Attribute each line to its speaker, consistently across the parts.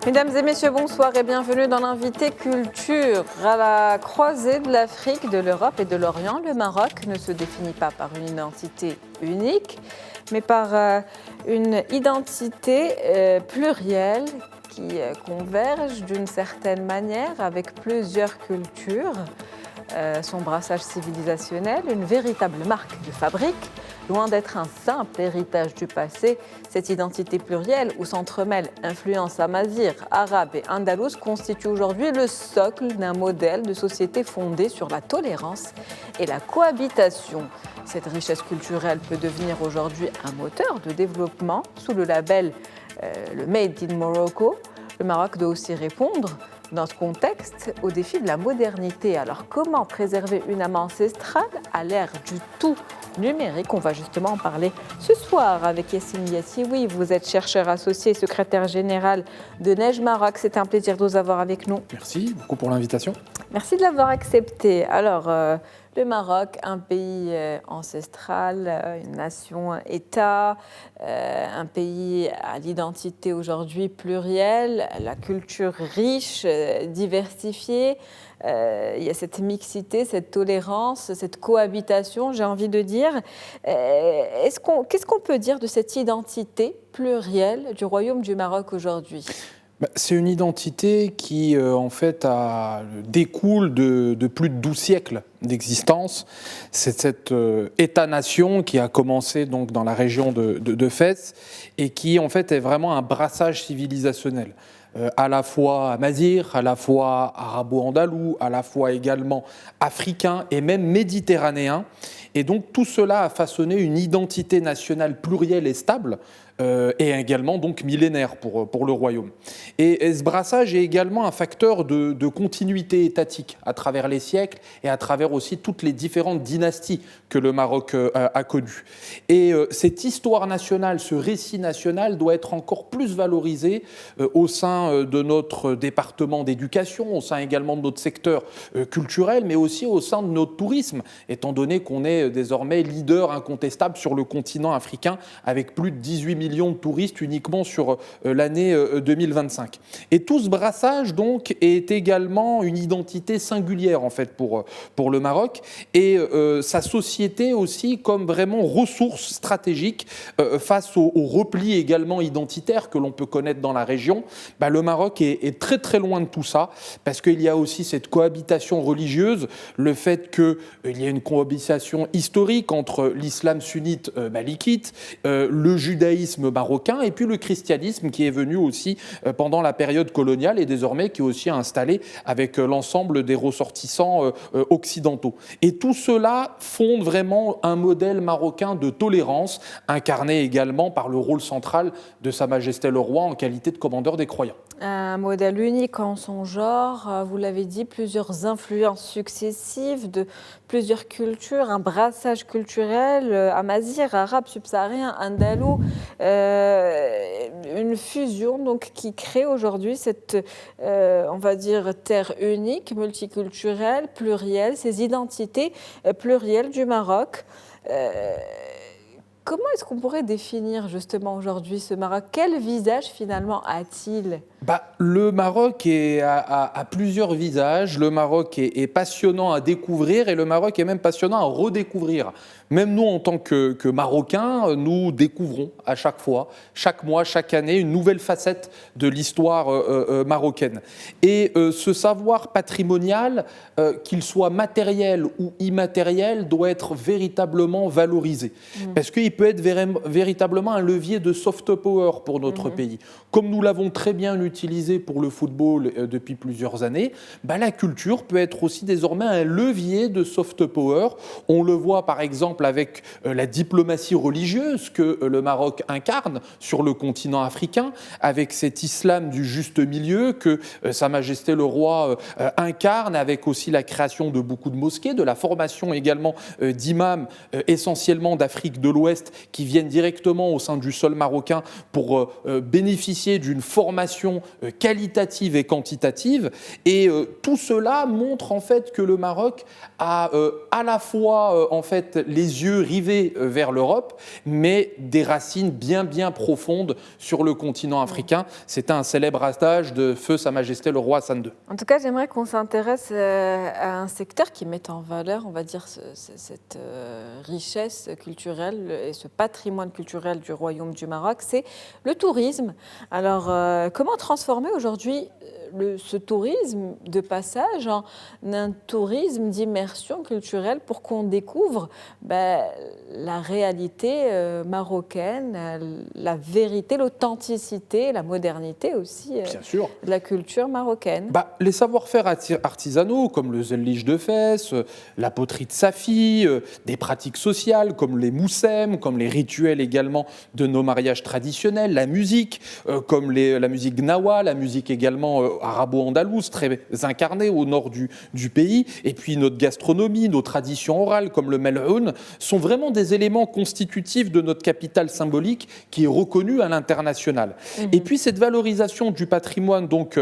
Speaker 1: Mesdames et messieurs, bonsoir et bienvenue dans l'invité culture. À la croisée de l'Afrique, de l'Europe et de l'Orient, le Maroc ne se définit pas par une identité unique, mais par une identité plurielle qui converge d'une certaine manière avec plusieurs cultures. Son brassage civilisationnel, une véritable marque de fabrique, loin d'être un simple héritage du passé, cette identité plurielle où s'entremêlent influences amazighes, arabes et andalouses constitue aujourd'hui le socle d'un modèle de société fondé sur la tolérance et la cohabitation. Cette richesse culturelle peut devenir aujourd'hui un moteur de développement sous le label le Made in Morocco. Le Maroc doit aussi répondre dans ce contexte au défi de la modernité. Alors comment préserver une âme ancestrale à l'ère du tout numérique? On va justement en parler ce soir avec Yassine Yassioui. Vous êtes chercheur associé et secrétaire général de Neige Maroc. C'est un plaisir de vous avoir avec nous.
Speaker 2: Merci beaucoup pour l'invitation.
Speaker 1: Merci de l'avoir accepté. Alors, le Maroc, un pays ancestral, une nation-État, un pays à l'identité aujourd'hui plurielle, la culture riche, diversifiée. Il y a cette mixité, cette tolérance, cette cohabitation, j'ai envie de dire. Qu'est-ce qu'on peut dire de cette identité plurielle du Royaume du Maroc aujourd'hui ?
Speaker 2: C'est une identité qui, en fait, découle de plus de 12 siècles d'existence. C'est cet État-nation qui a commencé donc dans la région de Fès et qui, en fait, est vraiment un brassage civilisationnel. À la fois amazigh, à la fois arabo-andalou, à la fois également africain et même méditerranéen. Et donc tout cela a façonné une identité nationale plurielle et stable, et également donc millénaire pour le royaume. Et ce brassage est également un facteur de continuité étatique à travers les siècles et à travers aussi toutes les différentes dynasties que le Maroc a connues. Et cette histoire nationale, ce récit national doit être encore plus valorisé au sein de notre département d'éducation, au sein également de notre secteur culturel, mais aussi au sein de notre tourisme, étant donné qu'on est désormais leader incontestable sur le continent africain avec plus de 18 millions de touristes uniquement sur l'année 2025. Et tout ce brassage donc est également une identité singulière en fait pour le Maroc et sa société aussi comme vraiment ressource stratégique face au repli également identitaire que l'on peut connaître dans la région. Le Maroc est très très loin de tout ça parce qu'il y a aussi cette cohabitation religieuse, le fait qu'il y a une cohabitation historique entre l'islam sunnite malikite, le judaïsme marocain et puis le christianisme qui est venu aussi pendant la période coloniale et désormais qui est aussi installé avec l'ensemble des ressortissants occidentaux. Et tout cela fonde vraiment un modèle marocain de tolérance incarné également par le rôle central de Sa Majesté le Roi en qualité de commandeur des croyants.
Speaker 1: Un modèle unique en son genre, vous l'avez dit, plusieurs influences successives de plusieurs cultures, un brassage culturel amazigh, arabe, subsaharien, andalou, une fusion donc, qui crée aujourd'hui cette, on va dire, terre unique, multiculturelle, plurielle, ces identités plurielles du Maroc. Comment est-ce qu'on pourrait définir justement aujourd'hui ce Maroc? Quel visage finalement a-t-il?
Speaker 2: Le Maroc a plusieurs visages. Le Maroc est passionnant à découvrir et le Maroc est même passionnant à redécouvrir. Même nous, en tant que Marocains, nous découvrons à chaque fois, chaque mois, chaque année, une nouvelle facette de l'histoire marocaine. Et ce savoir patrimonial, qu'il soit matériel ou immatériel, doit être véritablement valorisé. Parce qu'il peut être véritablement un levier de soft power pour notre pays. Comme nous l'avons très bien utilisé pour le football depuis plusieurs années, la culture peut être aussi désormais un levier de soft power. On le voit par exemple avec la diplomatie religieuse que le Maroc incarne sur le continent africain, avec cet islam du juste milieu que Sa Majesté le Roi incarne, avec aussi la création de beaucoup de mosquées, de la formation également d'imams essentiellement d'Afrique de l'Ouest qui viennent directement au sein du sol marocain pour bénéficier d'une formation qualitative et quantitative. Et tout cela montre en fait que le Maroc a à la fois en fait les yeux rivés vers l'Europe, mais des racines bien profondes sur le continent africain. C'était un célèbre adage de feu Sa Majesté le roi Hassan II.
Speaker 1: En tout cas, j'aimerais qu'on s'intéresse à un secteur qui met en valeur, on va dire, cette richesse culturelle et ce patrimoine culturel du Royaume du Maroc, c'est le tourisme. Alors, comment transformer aujourd'hui ce tourisme de passage en un tourisme d'immersion culturelle pour qu'on découvre la réalité marocaine, la vérité, l'authenticité, la modernité aussi de la culture marocaine.
Speaker 2: Les savoir-faire artisanaux comme le zellige de Fès, la poterie de Safi, des pratiques sociales comme les moussem, comme les rituels également de nos mariages traditionnels, la musique comme la musique gnawa, la musique également arabo-andalouse, très incarnée au nord du pays, et puis notre gastronomie, nos traditions orales comme le melhoun, sont vraiment des éléments constitutifs de notre capitale symbolique qui est reconnue à l'international. Et puis cette valorisation du patrimoine donc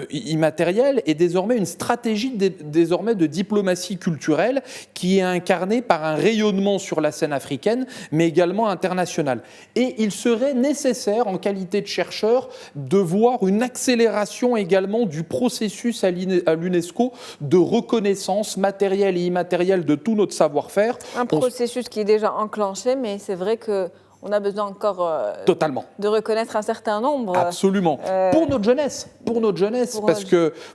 Speaker 2: immatériel est désormais une stratégie de diplomatie culturelle qui est incarnée par un rayonnement sur la scène africaine, mais également internationale. Et il serait nécessaire, en qualité de chercheur, de voir une accélération également du processus à l'UNESCO de reconnaissance matérielle et immatérielle de tout notre savoir-faire.
Speaker 1: Un processus qui est déjà enclenché, mais c'est vrai qu'on a besoin encore
Speaker 2: totalement
Speaker 1: de reconnaître un certain nombre.
Speaker 2: Absolument. Pour notre jeunesse,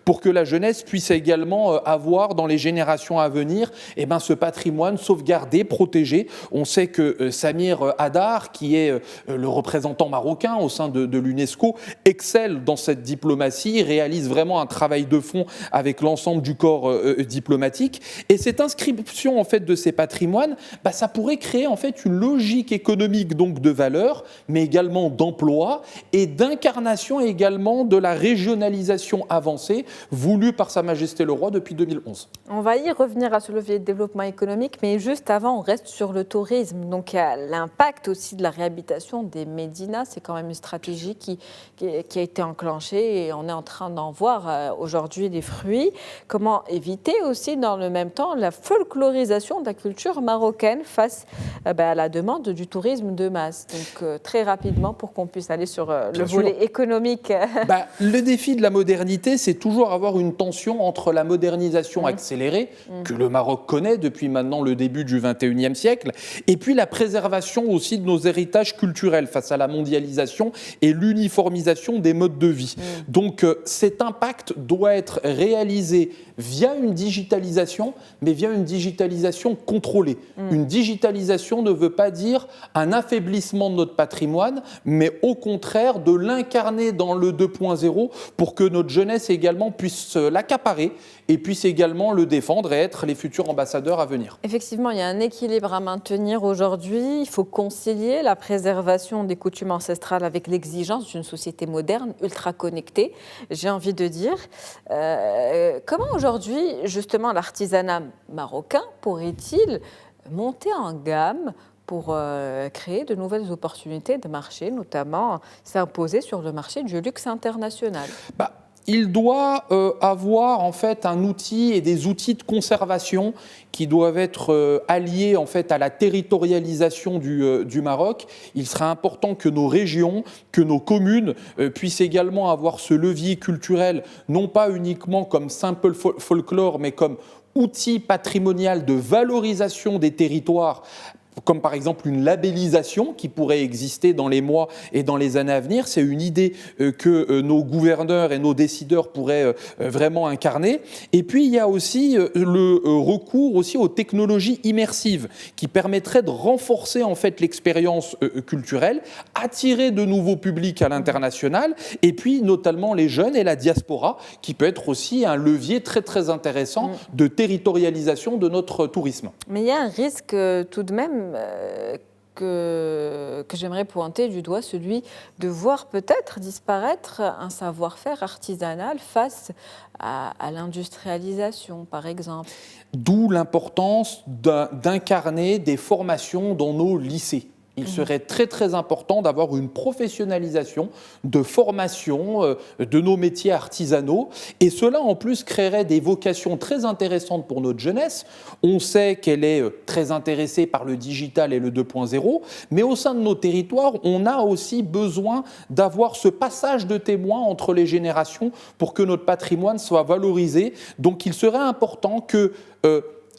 Speaker 2: pour que la jeunesse puisse également avoir dans les générations à venir ce patrimoine sauvegardé, protégé. On sait que Samir Hadar, qui est le représentant marocain au sein de l'UNESCO, excelle dans cette diplomatie, réalise vraiment un travail de fond avec l'ensemble du corps diplomatique. Et cette inscription en fait de ces patrimoines, ça pourrait créer en fait une logique économique donc de valeur, mais également d'emploi et d'incarnation également de la régionalisation avancée voulue par Sa Majesté le Roi depuis 2011.
Speaker 1: On va y revenir à ce levier de développement économique, mais juste avant, on reste sur le tourisme. Donc il y a l'impact aussi de la réhabilitation des médinas, c'est quand même une stratégie qui a été enclenchée et on est en train d'en voir aujourd'hui les fruits. Comment éviter aussi dans le même temps la folklorisation de la culture marocaine face à la demande du tourisme de masse. Donc très rapidement pour qu'on puisse aller sur le volet économique.
Speaker 2: Le défi de la modernité, c'est toujours avoir une tension entre la modernisation accélérée, que le Maroc connaît depuis maintenant le début du XXIe siècle, et puis la préservation aussi de nos héritages culturels face à la mondialisation et l'uniformisation des modes de vie. Donc cet impact doit être réalisé via une digitalisation, mais via une digitalisation contrôlée. Une digitalisation ne veut pas dire un affaiblissement de notre patrimoine, mais au contraire de l'incarner dans le 2.0 pour que notre jeunesse également puisse l'accaparer et puisse également le défendre et être les futurs ambassadeurs à venir.
Speaker 1: Effectivement, il y a un équilibre à maintenir aujourd'hui. Il faut concilier la préservation des coutumes ancestrales avec l'exigence d'une société moderne, ultra connectée, j'ai envie de dire. Comment aujourd'hui, justement, l'artisanat marocain pourrait-il monter en gamme pour créer de nouvelles opportunités de marché, notamment s'imposer sur le marché du luxe international?
Speaker 2: Il doit avoir en fait un outil et des outils de conservation qui doivent être alliés en fait à la territorialisation du Maroc. Il sera important que nos régions, que nos communes puissent également avoir ce levier culturel, non pas uniquement comme simple folklore, mais comme outil patrimonial de valorisation des territoires, comme par exemple une labellisation qui pourrait exister dans les mois et dans les années à venir. C'est une idée que nos gouverneurs et nos décideurs pourraient vraiment incarner. Et puis, il y a aussi le recours aussi aux technologies immersives qui permettraient de renforcer en fait l'expérience culturelle, attirer de nouveaux publics à l'international, et puis notamment les jeunes et la diaspora, qui peut être aussi un levier très très intéressant de territorialisation de notre tourisme.
Speaker 1: Mais il y a un risque tout de même que j'aimerais pointer du doigt, celui de voir peut-être disparaître un savoir-faire artisanal face à l'industrialisation, par exemple.
Speaker 2: D'où l'importance d'incarner des formations dans nos lycées. Il serait très très important d'avoir une professionnalisation de formation de nos métiers artisanaux et cela en plus créerait des vocations très intéressantes pour notre jeunesse. On sait qu'elle est très intéressée par le digital et le 2.0, mais au sein de nos territoires, on a aussi besoin d'avoir ce passage de témoins entre les générations pour que notre patrimoine soit valorisé. Donc il serait important que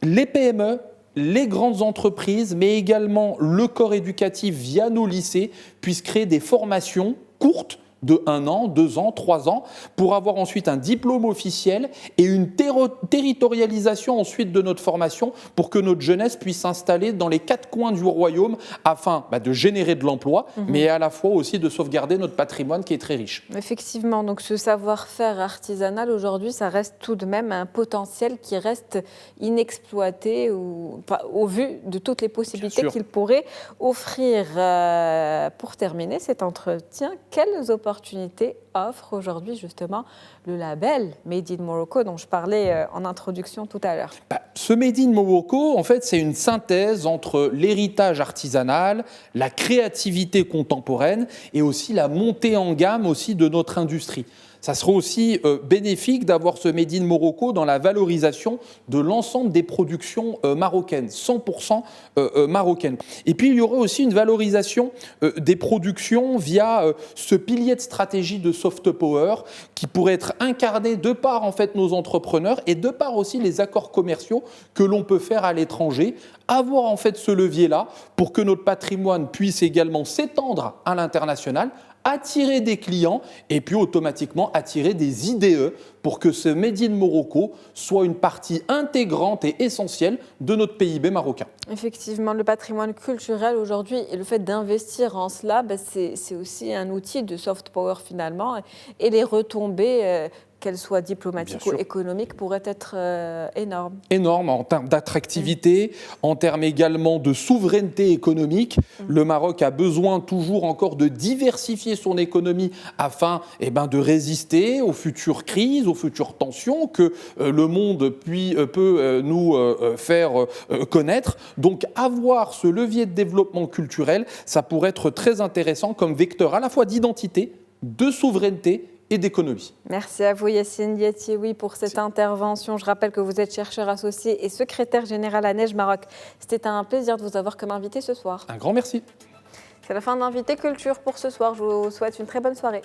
Speaker 2: les PME, les grandes entreprises, mais également le corps éducatif via nos lycées, puissent créer des formations courtes de 1 an, 2 ans, 3 ans, pour avoir ensuite un diplôme officiel et une territorialisation ensuite de notre formation pour que notre jeunesse puisse s'installer dans les 4 coins du royaume afin de générer de l'emploi, mais à la fois aussi de sauvegarder notre patrimoine qui est très riche.
Speaker 1: Effectivement, donc ce savoir-faire artisanal aujourd'hui, ça reste tout de même un potentiel qui reste inexploité au vu de toutes les possibilités qu'il pourrait offrir. Pour terminer cet entretien, quelles opportunités offre aujourd'hui justement le label Made in Morocco dont je parlais en introduction tout à l'heure?
Speaker 2: Ce Made in Morocco, en fait, c'est une synthèse entre l'héritage artisanal, la créativité contemporaine et aussi la montée en gamme aussi de notre industrie. Ça sera aussi bénéfique d'avoir ce Made in Morocco dans la valorisation de l'ensemble des productions marocaines, 100% marocaines. Et puis, il y aurait aussi une valorisation des productions via ce pilier de stratégie de soft power qui pourrait être incarné de par en fait, nos entrepreneurs et de par aussi les accords commerciaux que l'on peut faire à l'étranger. Avoir en fait ce levier-là pour que notre patrimoine puisse également s'étendre à l'international, attirer des clients et puis automatiquement attirer des IDE pour que ce Made in Morocco soit une partie intégrante et essentielle de notre PIB marocain.
Speaker 1: Effectivement, le patrimoine culturel aujourd'hui et le fait d'investir en cela, c'est aussi un outil de soft power finalement et les retombées qu'elles soient diplomatiques ou économiques, pourraient être énormes.
Speaker 2: Énormes en termes d'attractivité, en termes également de souveraineté économique. Le Maroc a besoin toujours encore de diversifier son économie afin de résister aux futures crises, aux futures tensions que le monde peut nous faire connaître. Donc avoir ce levier de développement culturel, ça pourrait être très intéressant comme vecteur à la fois d'identité, de souveraineté et d'économie.
Speaker 1: Merci à vous Yassine Diaty pour cette intervention. Je rappelle que vous êtes chercheur associé et secrétaire général à Neige Maroc. C'était un plaisir de vous avoir comme invité ce soir.
Speaker 2: Un grand merci.
Speaker 1: C'est la fin d'Invité Culture pour ce soir. Je vous souhaite une très bonne soirée.